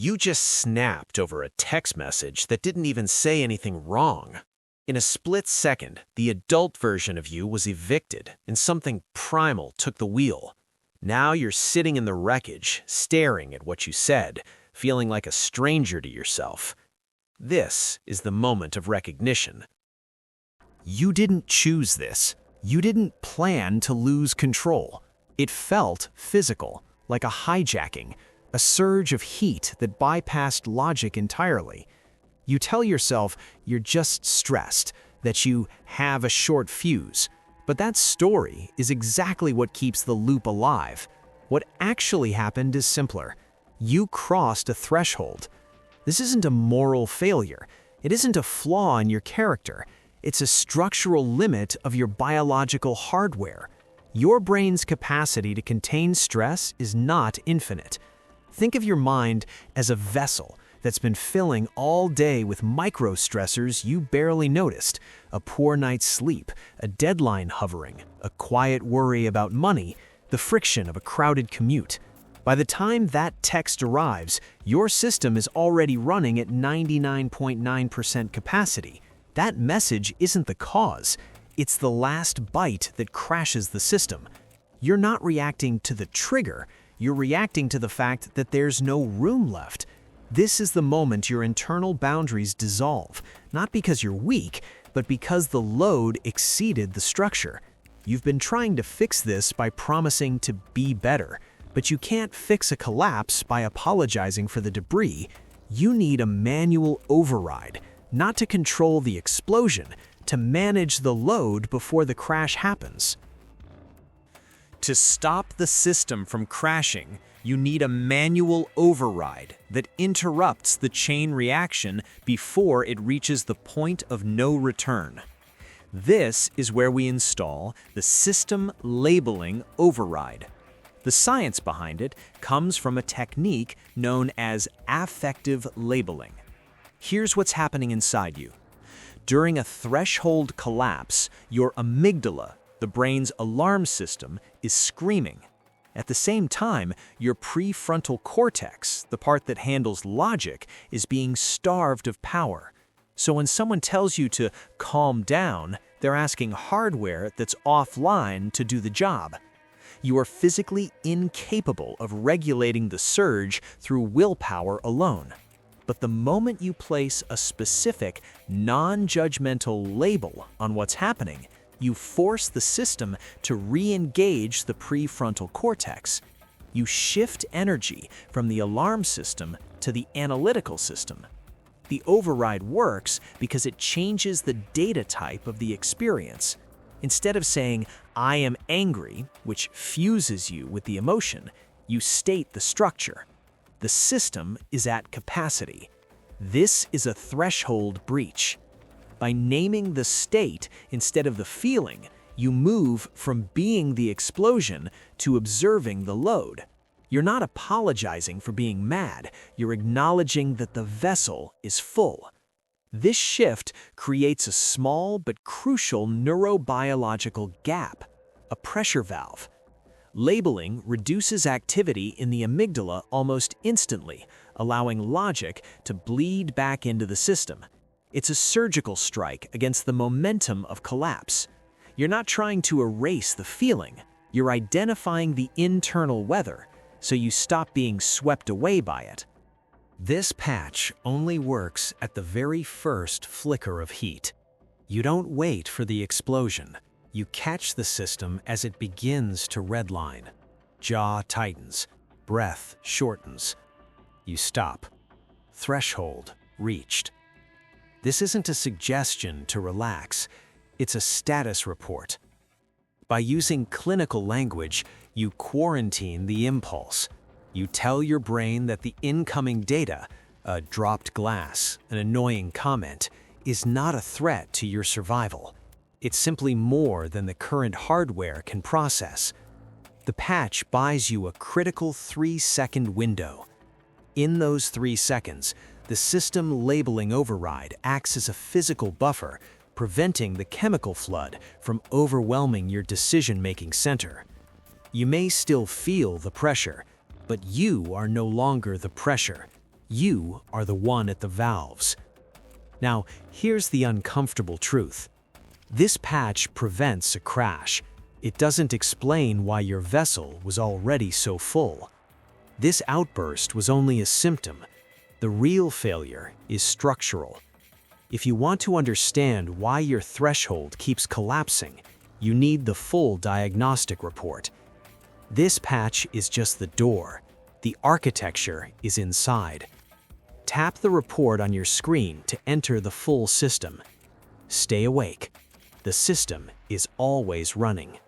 You just snapped over a text message that didn't even say anything wrong. In a split second, the adult version of you was evicted and something primal took the wheel. Now you're sitting in the wreckage, staring at what you said, feeling like a stranger to yourself. This is the moment of recognition. You didn't choose this. You didn't plan to lose control. It felt physical, like a hijacking, a surge of heat that bypassed logic entirely. You tell yourself you're just stressed, that you have a short fuse. But that story is exactly what keeps the loop alive. What actually happened is simpler. You crossed a threshold. This isn't a moral failure. It isn't a flaw in your character. It's a structural limit of your biological hardware. Your brain's capacity to contain stress is not infinite. Think of your mind as a vessel that's been filling all day with micro-stressors you barely noticed: a poor night's sleep, a deadline hovering, a quiet worry about money, the friction of a crowded commute. By the time that text arrives, your system is already running at 99.9% capacity. That message isn't the cause. It's the last bite that crashes the system. You're not reacting to the trigger. You're reacting to the fact that there's no room left. This is the moment your internal boundaries dissolve, not because you're weak, but because the load exceeded the structure. You've been trying to fix this by promising to be better, but you can't fix a collapse by apologizing for the debris. You need a manual override, not to control the explosion, to manage the load before the crash happens. To stop the system from crashing, you need a manual override that interrupts the chain reaction before it reaches the point of no return. This is where we install the system labeling override. The science behind it comes from a technique known as affective labeling. Here's what's happening inside you. During a threshold collapse, your amygdala, the brain's alarm system, is screaming. At the same time, your prefrontal cortex, the part that handles logic, is being starved of power. So when someone tells you to calm down, they're asking hardware that's offline to do the job. You are physically incapable of regulating the surge through willpower alone. But the moment you place a specific, non-judgmental label on what's happening, you force the system to re-engage the prefrontal cortex. You shift energy from the alarm system to the analytical system. The override works because it changes the data type of the experience. Instead of saying, "I am angry," which fuses you with the emotion, you state the structure. The system is at capacity. This is a threshold breach. By naming the state instead of the feeling, you move from being the explosion to observing the load. You're not apologizing for being mad, you're acknowledging that the vessel is full. This shift creates a small but crucial neurobiological gap, a pressure valve. Labeling reduces activity in the amygdala almost instantly, allowing logic to bleed back into the system. It's a surgical strike against the momentum of collapse. You're not trying to erase the feeling, you're identifying the internal weather, so you stop being swept away by it. This patch only works at the very first flicker of heat. You don't wait for the explosion. You catch the system as it begins to redline. Jaw tightens, breath shortens. You stop. Threshold reached. This isn't a suggestion to relax. It's a status report. By using clinical language, you quarantine the impulse. You tell your brain that the incoming data, a dropped glass, an annoying comment, is not a threat to your survival. It's simply more than the current hardware can process. The patch buys you a critical 3-second window. In those 3 seconds, the system labeling override acts as a physical buffer, preventing the chemical flood from overwhelming your decision-making center. You may still feel the pressure, but you are no longer the pressure. You are the one at the valves. Now, here's the uncomfortable truth. This patch prevents a crash. It doesn't explain why your vessel was already so full. This outburst was only a symptom. The real failure is structural. If you want to understand why your threshold keeps collapsing, you need the full diagnostic report. This patch is just the door. The architecture is inside. Tap the report on your screen to enter the full system. Stay awake. The system is always running.